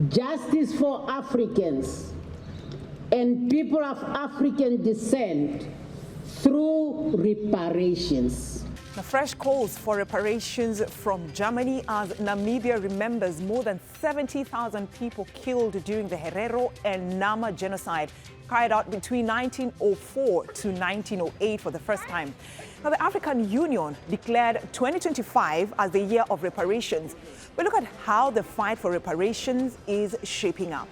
justice for Africans and people of African descent through reparations. The fresh calls for reparations from Germany as Namibia remembers more than 70,000 people killed during the Herero and Nama genocide carried out between 1904 to 1908 for the first time. Now, the African Union declared 2025 as the year of reparations. We look at how the fight for reparations is shaping up.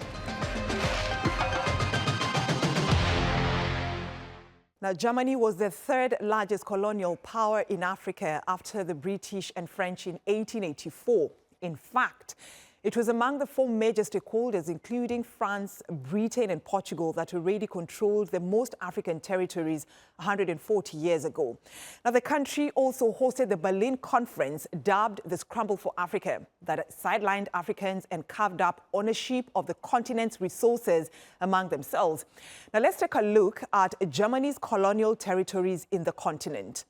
Now, Germany was the third largest colonial power in Africa after the British and French in 1884. In fact, it was among the four major stakeholders, including France, Britain, and Portugal, that already controlled the most African territories 140 years ago. Now, the country also hosted the Berlin Conference, dubbed the Scramble for Africa, that sidelined Africans and carved up ownership of the continent's resources among themselves. Now, let's take a look at Germany's colonial territories in the continent.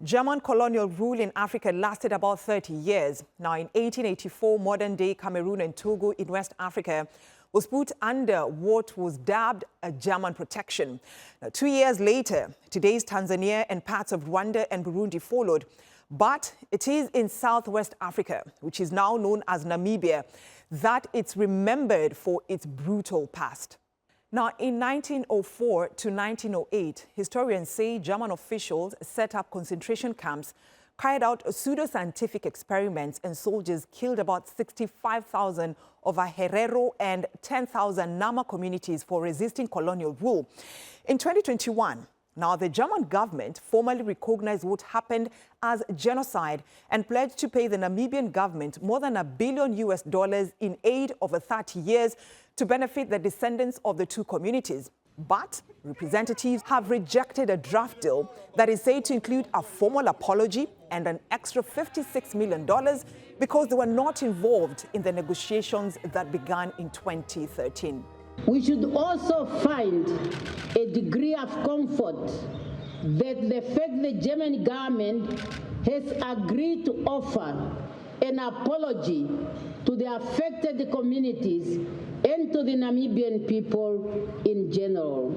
German colonial rule in Africa lasted about 30 years. Now, in 1884, modern-day Cameroon and Togo in West Africa was put under what was dubbed a German protection. Now, 2 years later, today's Tanzania and parts of Rwanda and Burundi followed. But it is in Southwest Africa, which is now known as Namibia, that it's remembered for its brutal past. Now, in 1904 to 1908, historians say German officials set up concentration camps, carried out pseudo-scientific experiments, and soldiers killed about 65,000 of our Herero and 10,000 Nama communities for resisting colonial rule. In 2021, now the German government formally recognized what happened as genocide and pledged to pay the Namibian government more than $1 billion in aid over 30 years to benefit the descendants of the two communities. But representatives have rejected a draft deal that is said to include a formal apology and an extra $56 million because they were not involved in the negotiations that began in 2013. We should also find a degree of comfort that the fact the German government has agreed to offer an apology to the affected communities and to the Namibian people in general.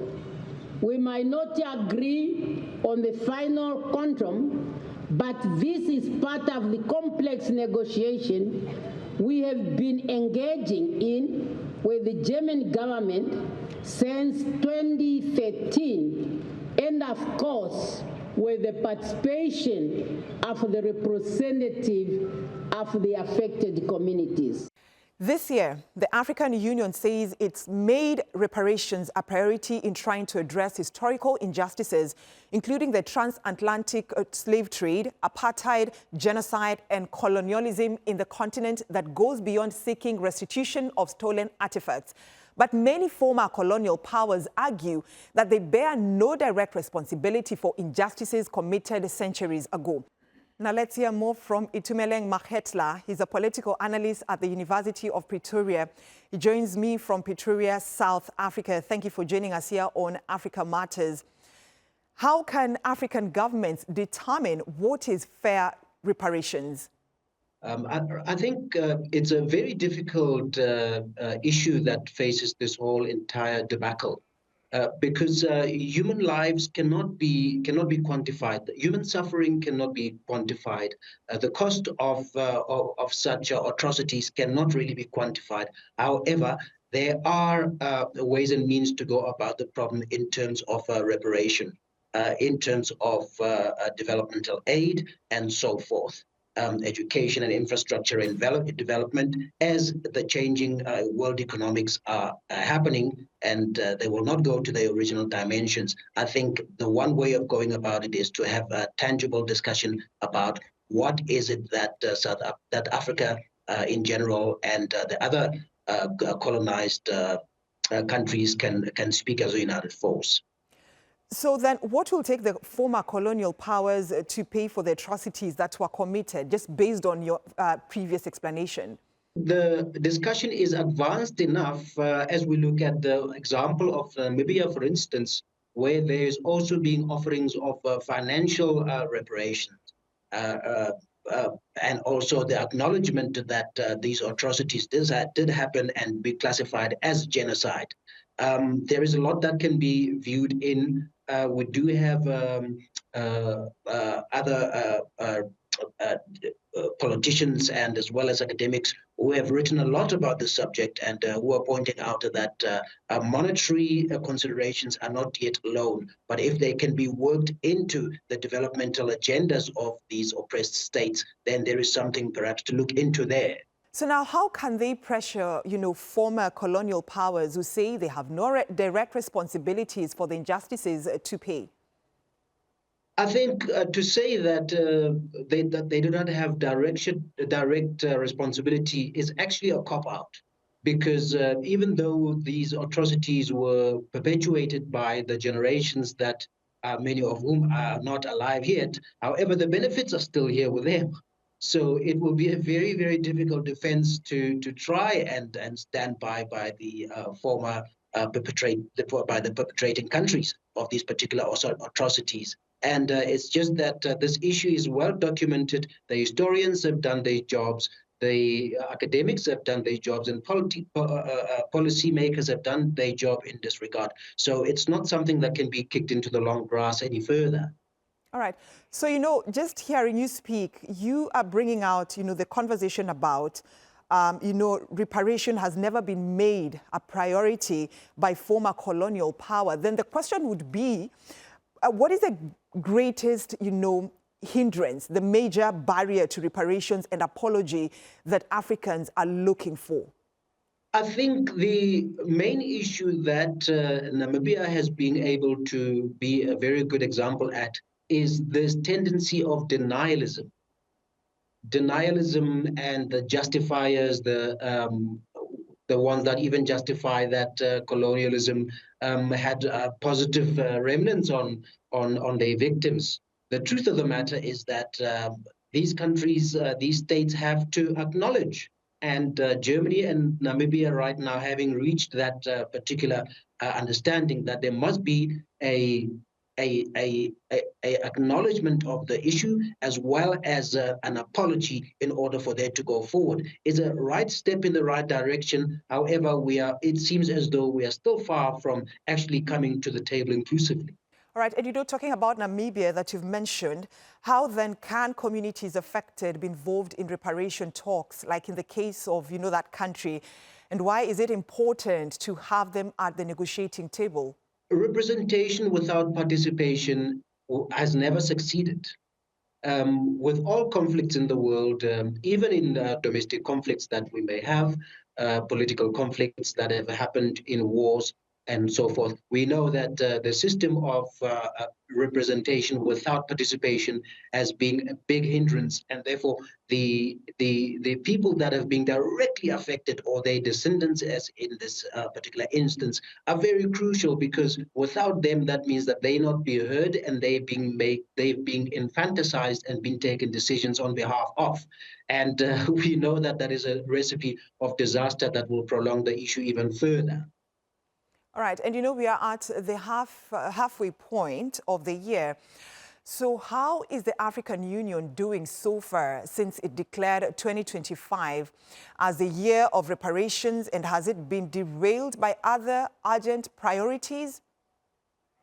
We might not agree on the final quantum, but this is part of the complex negotiation we have been engaging in with the German government since 2013, and of course, with the participation of the representative of the affected communities. This year, the African Union says it's made reparations a priority in trying to address historical injustices, including the transatlantic slave trade, apartheid, genocide, and colonialism in the continent that goes beyond seeking restitution of stolen artifacts. But many former colonial powers argue that they bear no direct responsibility for injustices committed centuries ago. Now let's hear more from Itumeleng Mahetla. He's a political analyst at the University of Pretoria. He joins me from Pretoria, South Africa. Thank you for joining us here on Africa Matters. How can African governments determine what is fair reparations? I think it's a very difficult issue that faces this whole entire debacle. Because human lives cannot be quantified. Human suffering cannot be quantified. The cost of such atrocities cannot really be quantified. However, there are ways and means to go about the problem in terms of reparation, in terms of developmental aid, and so forth. Education and infrastructure and development as the changing world economics are happening, and they will not go to their original dimensions. I think the one way of going about it is to have a tangible discussion about what is it that that Africa in general and the other colonized countries can speak as a united force. So then what will take the former colonial powers to pay for the atrocities that were committed, just based on your previous explanation? The discussion is advanced enough as we look at the example of Namibia, for instance, where there is also being offerings of financial reparations. and also the acknowledgement that these atrocities did happen and be classified as genocide. There is a lot that can be viewed in. We do have other politicians and as well as academics who have written a lot about the subject and who are pointing out that monetary considerations are not yet alone, but if they can be worked into the developmental agendas of these oppressed states, then there is something perhaps to look into there. So now how can they pressure, former colonial powers who say they have no direct responsibilities for the injustices to pay? I think to say that they do not have direct responsibility is actually a cop-out, because even though these atrocities were perpetuated by the generations that many of whom are not alive yet, however, the benefits are still here with them. So it will be a very, very difficult defense to try and stand by the former by the perpetrating countries of these particular atrocities. And it's just that this issue is well documented. The historians have done their jobs, the academics have done their jobs, and policymakers have done their job in this regard. So it's not something that can be kicked into the long grass any further. All right. So, just hearing you speak, you are bringing out, the conversation about, reparation has never been made a priority by former colonial power. Then the question would be, what is the greatest, hindrance, the major barrier to reparations and apology that Africans are looking for? I think the main issue that Namibia has been able to be a very good example at is this tendency of denialism. Denialism and the justifiers, the ones that even justify that colonialism had positive remnants on their victims. The truth of the matter is that these countries, these states have to acknowledge, and Germany and Namibia right now having reached that particular understanding that there must be a acknowledgement of the issue as well as an apology in order for that to go forward is a right step in the right direction. However, it seems as though we are still far from actually coming to the table inclusively. All right, and talking about Namibia that you've mentioned, how then can communities affected be involved in reparation talks, like in the case of, that country, and why is it important to have them at the negotiating table? Representation without participation has never succeeded. With all conflicts in the world, even in domestic conflicts that we may have, political conflicts that have happened in wars and so forth, we know that the system of representation without participation has been a big hindrance, and therefore the people that have been directly affected or their descendants, as in this particular instance, are very crucial, because without them, that means that they not be heard and they've been infantilized and been taken decisions on behalf of. And we know that that is a recipe of disaster that will prolong the issue even further. All right, and we are at the halfway point of the year. So how is the African Union doing so far since it declared 2025 as the year of reparations, and has it been derailed by other urgent priorities?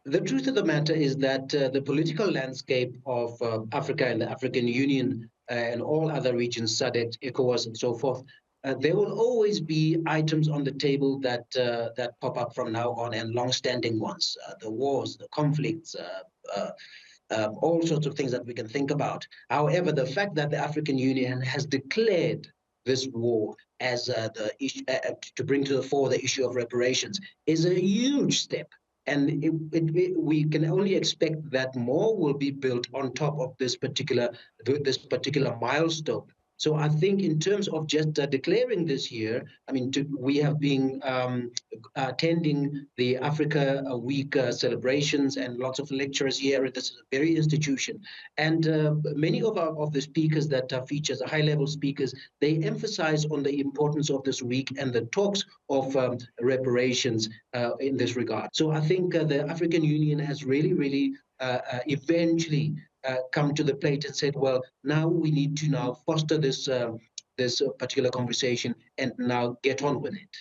The truth of the matter is that the political landscape of Africa and the African Union and all other regions, SADC, ECOWAS, and so forth, there will always be items on the table that pop up from now on, and long-standing ones, the wars, the conflicts, all sorts of things that we can think about. However, the fact that the African Union has declared this war as the issue, to bring to the fore the issue of reparations, is a huge step. And we can only expect that more will be built on top of this particular milestone. So I think in terms of just declaring this year, we have been attending the Africa Week celebrations and lots of lectures here at this very institution. And many of the speakers that are featured, the high-level speakers, they emphasize on the importance of this week and the talks of reparations in this regard. So I think the African Union has really, eventually come to the plate and said, well, now we need to now foster this particular conversation and now get on with it.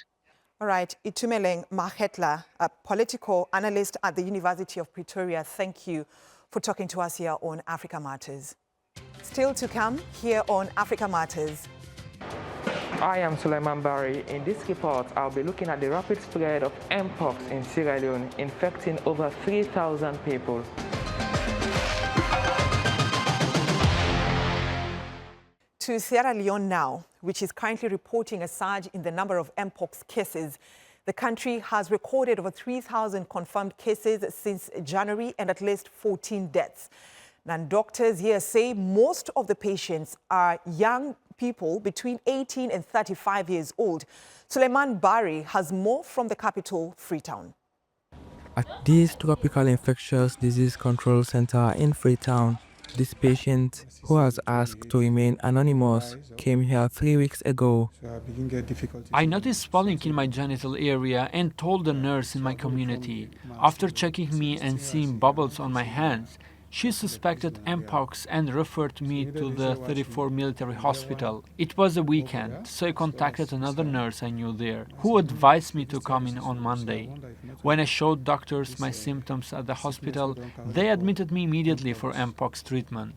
All right, Itumeleng Mahetla, a political analyst at the University of Pretoria, thank you for talking to us here on Africa Matters. Still to come here on Africa Matters. I am Suleiman Barry. In this report, I'll be looking at the rapid spread of Mpox in Sierra Leone, infecting over 3,000 people. To Sierra Leone now, which is currently reporting a surge in the number of Mpox cases. The country has recorded over 3,000 confirmed cases since January and at least 14 deaths. Now, doctors here say most of the patients are young people between 18 and 35 years old. Suleiman Bari has more from the capital, Freetown. At this tropical infectious disease control center in Freetown, this patient, who has asked to remain anonymous, came here 3 weeks ago. I noticed swelling in my genital area and told the nurse in my community. After checking me and seeing bubbles on my hands, she suspected Mpox and referred me to the 34 military hospital. It was a weekend, so I contacted another nurse I knew there, who advised me to come in on Monday. When I showed doctors my symptoms at the hospital, they admitted me immediately for Mpox treatment.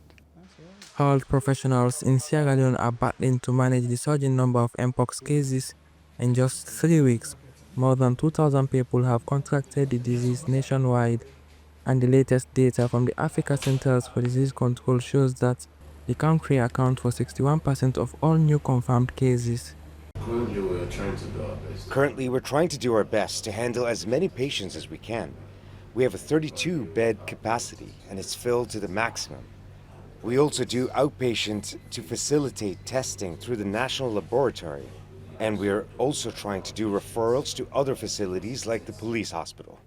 Health professionals in Sierra Leone are battling to manage the surging number of Mpox cases. In just 3 weeks, more than 2,000 people have contracted the disease nationwide. And the latest data from the Africa Centers for Disease Control shows that the country accounts for 61% of all new confirmed cases. Currently, we're trying to do our best to handle as many patients as we can. We have a 32-bed capacity, and it's filled to the maximum. We also do outpatient to facilitate testing through the National Laboratory. And we're also trying to do referrals to other facilities like the police hospital.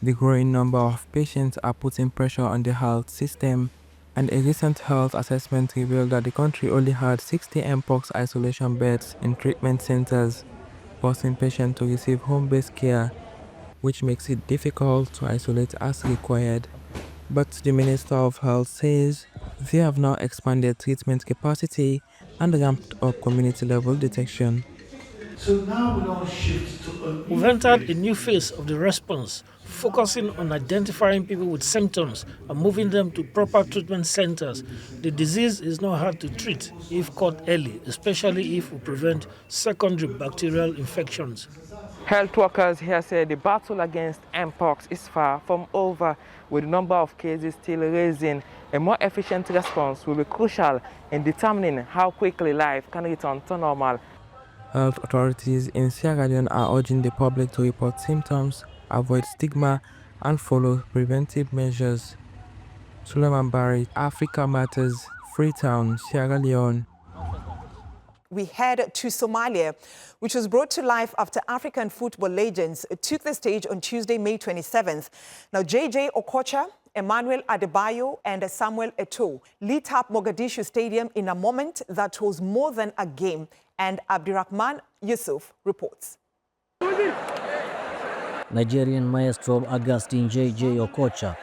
The growing number of patients are putting pressure on the health system, and a recent health assessment revealed that the country only had 60 Mpox isolation beds in treatment centers, forcing patients to receive home-based care, which makes it difficult to isolate as required. But the Minister of Health says they have now expanded treatment capacity and ramped up community-level detection. So now we're going to shift to We've entered a new phase of the response, focusing on identifying people with symptoms and moving them to proper treatment centers. The disease is not hard to treat if caught early, especially if we prevent secondary bacterial infections. Health workers here say the battle against Mpox is far from over, with the number of cases still rising. A more efficient response will be crucial in determining how quickly life can return to normal. Health authorities in Sierra Leone are urging the public to report symptoms, avoid stigma, and follow preventive measures. Suleiman Barry, Africa Matters, Freetown, Sierra Leone. We head to Somalia, which was brought to life after African football legends took the stage on Tuesday, May 27th. Now, JJ Okocha, Emmanuel Adebayo, and Samuel Eto'o lit up Mogadishu Stadium in a moment that was more than a game. And Abdirahman Yusuf reports. Nigerian maestro Augustine JJ Okocha,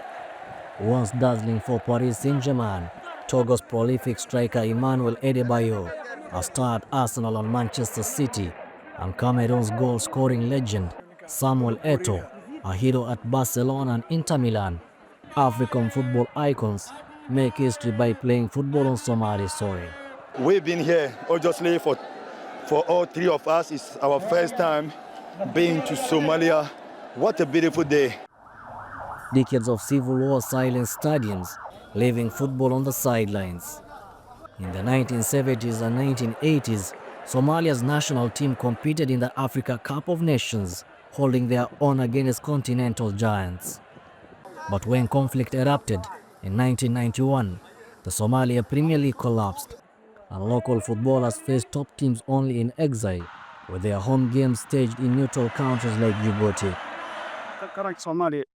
once dazzling for Paris Saint-Germain, Togo's prolific striker Emmanuel Adebayo, a star at Arsenal and Manchester City, and Cameroon's goal-scoring legend Samuel Eto'o, a hero at Barcelona and Inter Milan. African football icons make history by playing football on Somali soil. We've been here obviously for all three of us. It's our first time being to Somalia. What a beautiful day. Decades of civil war silenced stadiums, leaving football on the sidelines. In the 1970s and 1980s, Somalia's national team competed in the Africa Cup of Nations, holding their own against continental giants. But when conflict erupted in 1991, the Somalia Premier League collapsed, and local footballers faced top teams only in exile, with their home games staged in neutral countries like Djibouti.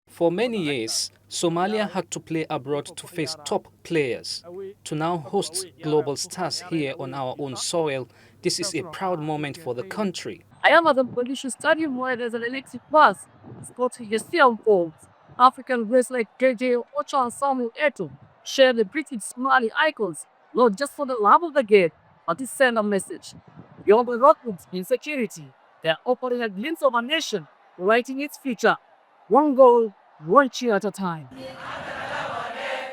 For many years, Somalia had to play abroad to face top players. To now host global stars here on our own soil, this is a proud moment for the country. I am at the Mogadishu Stadium where there's an electric bus. Sporting history unfolds. African greats like JJ Okocha and Samuel Eto'o share the pretty Somali icons, not just for the love of the game, but to send a message. Beyond the rockets insecurity, they are offering a glimpse of a nation writing its future, one goal, one cheer at a time.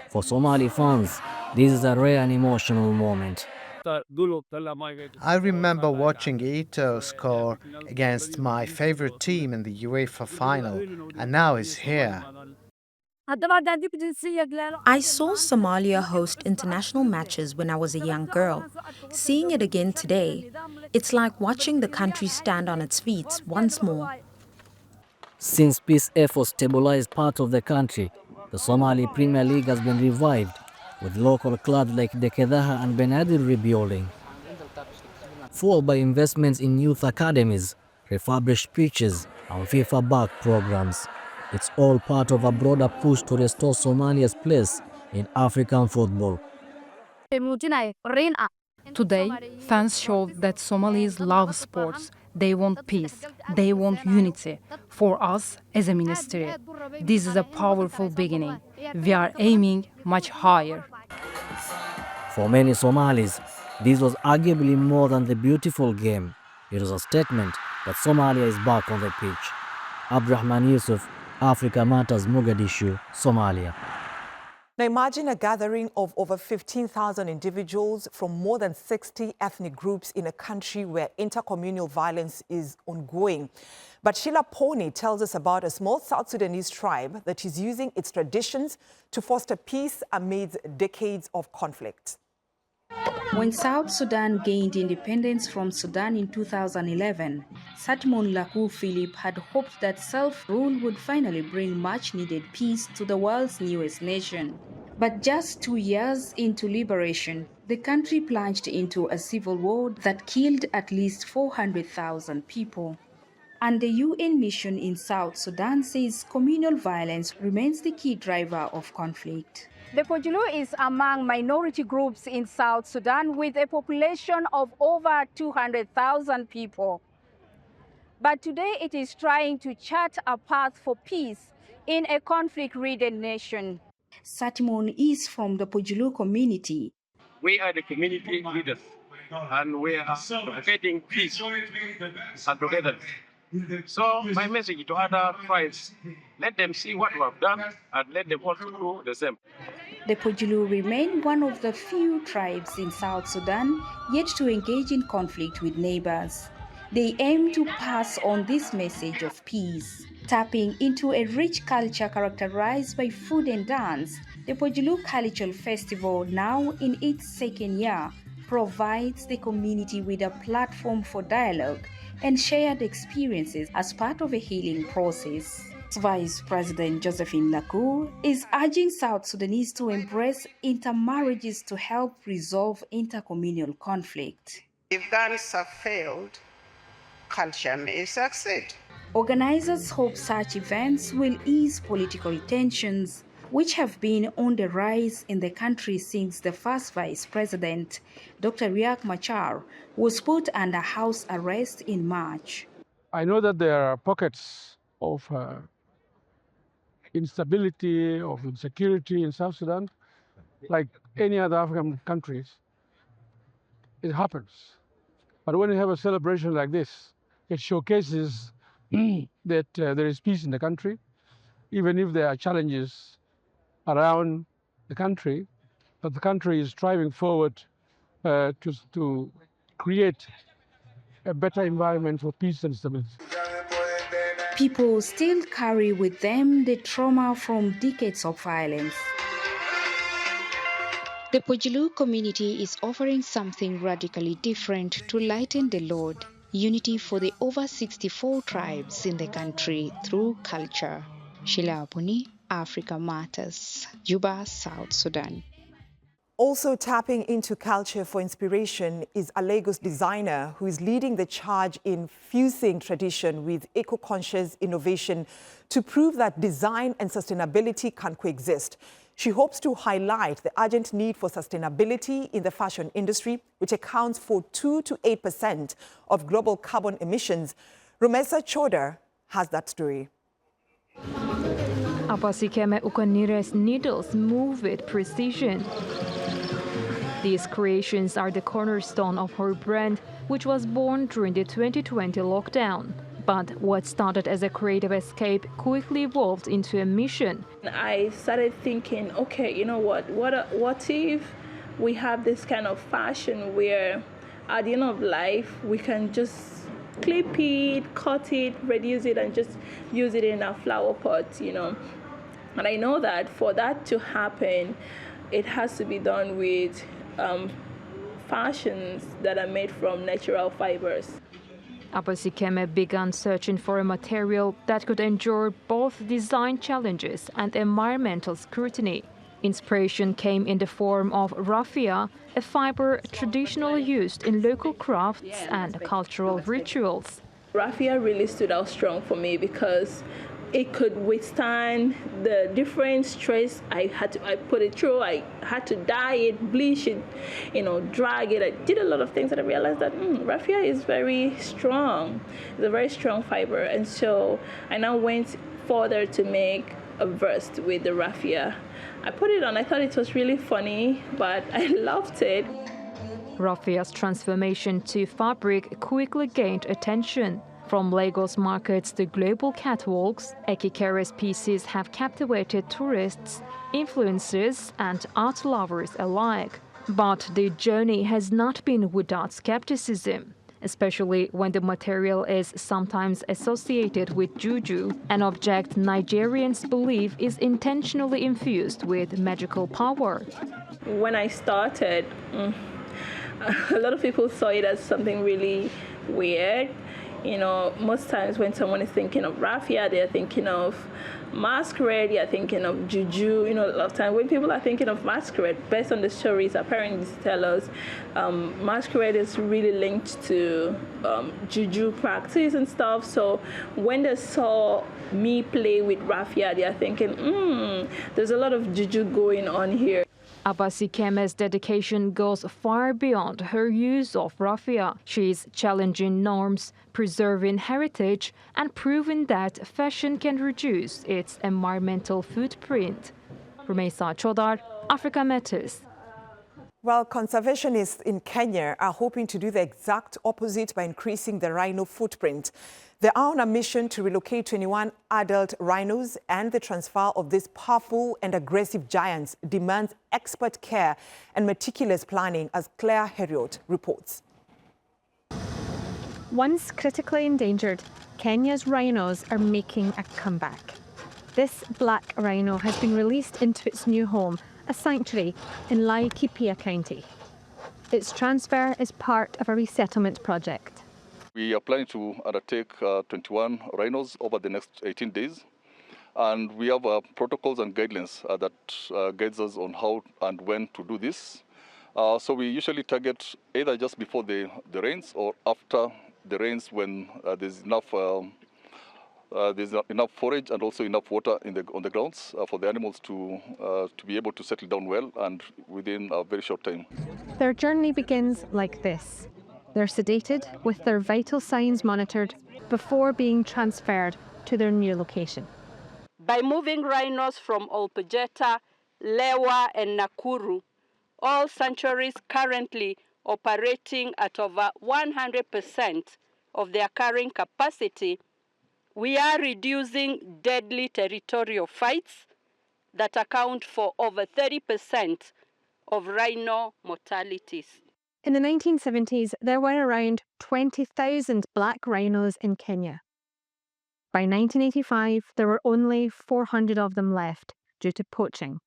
For Somali fans, this is a rare and emotional moment. I remember watching Ito score against my favorite team in the UEFA final, and now he's here. I saw Somalia host international matches when I was a young girl. Seeing it again today, it's like watching the country stand on its feet once more. Since peace efforts stabilized part of the country, the Somali Premier League has been revived, with local clubs like Dekedaha and Benadir rebuilding. Fueled by investments in youth academies, refurbished pitches, and FIFA-backed programs. It's all part of a broader push to restore Somalia's place in African football. Today, fans showed that Somalis love sports. They want peace. They want unity. For us, as a ministry, this is a powerful beginning. We are aiming much higher. For many Somalis, this was arguably more than the beautiful game. It was a statement that Somalia is back on the pitch. Abdurrahman Yusuf, Africa Matters, Mogadishu, Somalia. Now imagine a gathering of over 15,000 individuals from more than 60 ethnic groups in a country where intercommunal violence is ongoing. But Sheila Pony tells us about a small South Sudanese tribe that is using its traditions to foster peace amid decades of conflict. When South Sudan gained independence from Sudan in 2011, Satmon Laku Philip had hoped that self-rule would finally bring much-needed peace to the world's newest nation. But just 2 years into liberation, the country plunged into a civil war that killed at least 400,000 people. And the UN mission in South Sudan says communal violence remains the key driver of conflict. The Pojulu is among minority groups in South Sudan with a population of over 200,000 people. But today it is trying to chart a path for peace in a conflict-ridden nation. Satimon is from the Pojulu community. We are the community leaders and we are advocating peace and together. So my message to other tribes, let them see what we have done and let them also do the same. The Pojulu remain one of the few tribes in South Sudan yet to engage in conflict with neighbors. They aim to pass on this message of peace. Tapping into a rich culture characterized by food and dance, the Pojulu Cultural Festival, now in its second year, provides the community with a platform for dialogue and shared experiences as part of a healing process. Vice President Josephine Laku is urging South Sudanese to embrace intermarriages to help resolve intercommunal conflict. If dance have failed, culture may succeed. Organizers hope such events will ease political tensions, which have been on the rise in the country since the first Vice President, Dr. Riek Machar, was put under house arrest in March. I know that there are pockets of instability, of insecurity in South Sudan, like any other African countries. It happens. But when you have a celebration like this, it showcases that there is peace in the country, even if there are challenges around the country, but the country is striving forward to create a better environment for peace and stability. People still carry with them the trauma from decades of violence. The Pojulu community is offering something radically different to lighten the load. Unity for the over 64 tribes in the country through culture. Sheila Pony, Africa Matters, Juba, South Sudan. Also tapping into culture for inspiration is a Lagos designer who is leading the charge in fusing tradition with eco-conscious innovation to prove that design and sustainability can coexist. She hopes to highlight the urgent need for sustainability in the fashion industry, which accounts for 2 to 8% of global carbon emissions. Romesa Choder has that story. Abasikeme Ukanire's needles move with precision. These creations are the cornerstone of her brand, which was born during the 2020 lockdown. But what started as a creative escape quickly evolved into a mission. I started thinking, okay, you know what if we have this kind of fashion where at the end of life we can just clip it, cut it, reduce it, and just use it in a flower pot, you know. And I know that for that to happen, it has to be done with fashions that are made from natural fibers. Abasikeme began searching for a material that could endure both design challenges and environmental scrutiny. Inspiration came in the form of raffia, a fiber traditionally used in local crafts and cultural rituals. Raffia really stood out strong for me because it could withstand the different stress I put it through. I had to dye it, bleach it, you know, drag it. I did a lot of things, and I realized that raffia is very strong. It's a very strong fiber, and so I now went further to make a vest with the raffia. I put it on. I thought it was really funny, but I loved it. Raffia's transformation to fabric quickly gained attention. From Lagos markets to global catwalks, Ekikere's pieces have captivated tourists, influencers, and art lovers alike. But the journey has not been without skepticism, especially when the material is sometimes associated with juju, an object Nigerians believe is intentionally infused with magical power. When I started, a lot of people saw it as something really weird. You know, most times when someone is thinking of raffia, they're thinking of masquerade, they're thinking of juju. You know, a lot of times when people are thinking of masquerade, based on the stories our parents tell us, masquerade is really linked to juju practice and stuff. So when they saw me play with raffia, they're thinking, there's a lot of juju going on here. Abasikeme's dedication goes far beyond her use of raffia. She is challenging norms, preserving heritage, and proving that fashion can reduce its environmental footprint. Rumeisa Chodar, Africa Matters. Well, conservationists in Kenya are hoping to do the exact opposite by increasing the rhino footprint. They are on a mission to relocate 21 adult rhinos, and the transfer of these powerful and aggressive giants demands expert care and meticulous planning, as Claire Herero reports. Once critically endangered, Kenya's rhinos are making a comeback. This black rhino has been released into its new home, a sanctuary in Laikipia County. Its transfer is part of a resettlement project. We are planning to undertake 21 rhinos over the next 18 days. And we have protocols and guidelines that guides us on how and when to do this. So we usually target either just before the rains or after the rains, when there's enough forage and also enough water on the grounds for the animals to be able to settle down well and within a very short time. Their journey begins like this. They're sedated with their vital signs monitored before being transferred to their new location. By moving rhinos from Olpejeta, Lewa and Nakuru, all sanctuaries currently operating at over 100% of their carrying capacity, we are reducing deadly territorial fights that account for over 30% of rhino mortalities. In the 1970s, there were around 20,000 black rhinos in Kenya. By 1985, there were only 400 of them left due to poaching.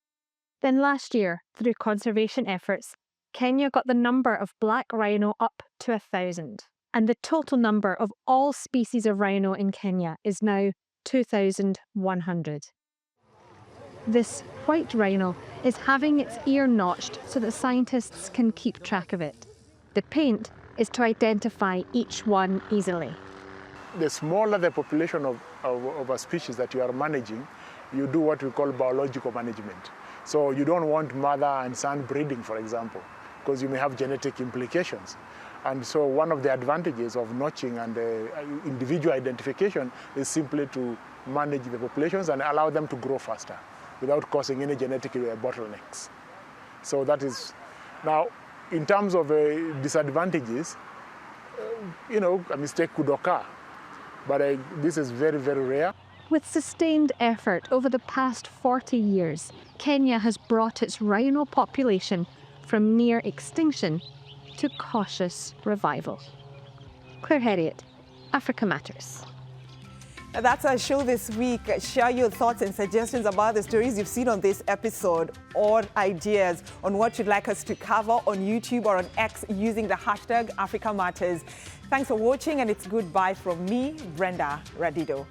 Then last year, through conservation efforts, Kenya got the number of black rhino up to 1,000. And the total number of all species of rhino in Kenya is now 2,100. This white rhino is having its ear notched so that scientists can keep track of it. The paint is to identify each one easily. The smaller the population of a species that you are managing, you do what we call biological management. So you don't want mother and son breeding, for example, because you may have genetic implications. And so one of the advantages of notching and individual identification is simply to manage the populations and allow them to grow faster without causing any genetic bottlenecks. So that is, now in terms of disadvantages, a mistake could occur, but this is very, very rare. With sustained effort over the past 40 years, Kenya has brought its rhino population from near extinction to cautious revival. Claire Herriot, Africa Matters. That's our show this week. Share your thoughts and suggestions about the stories you've seen on this episode, or ideas on what you'd like us to cover on YouTube or on X using the hashtag Africa Matters. Thanks for watching, and it's goodbye from me, Brenda Radido.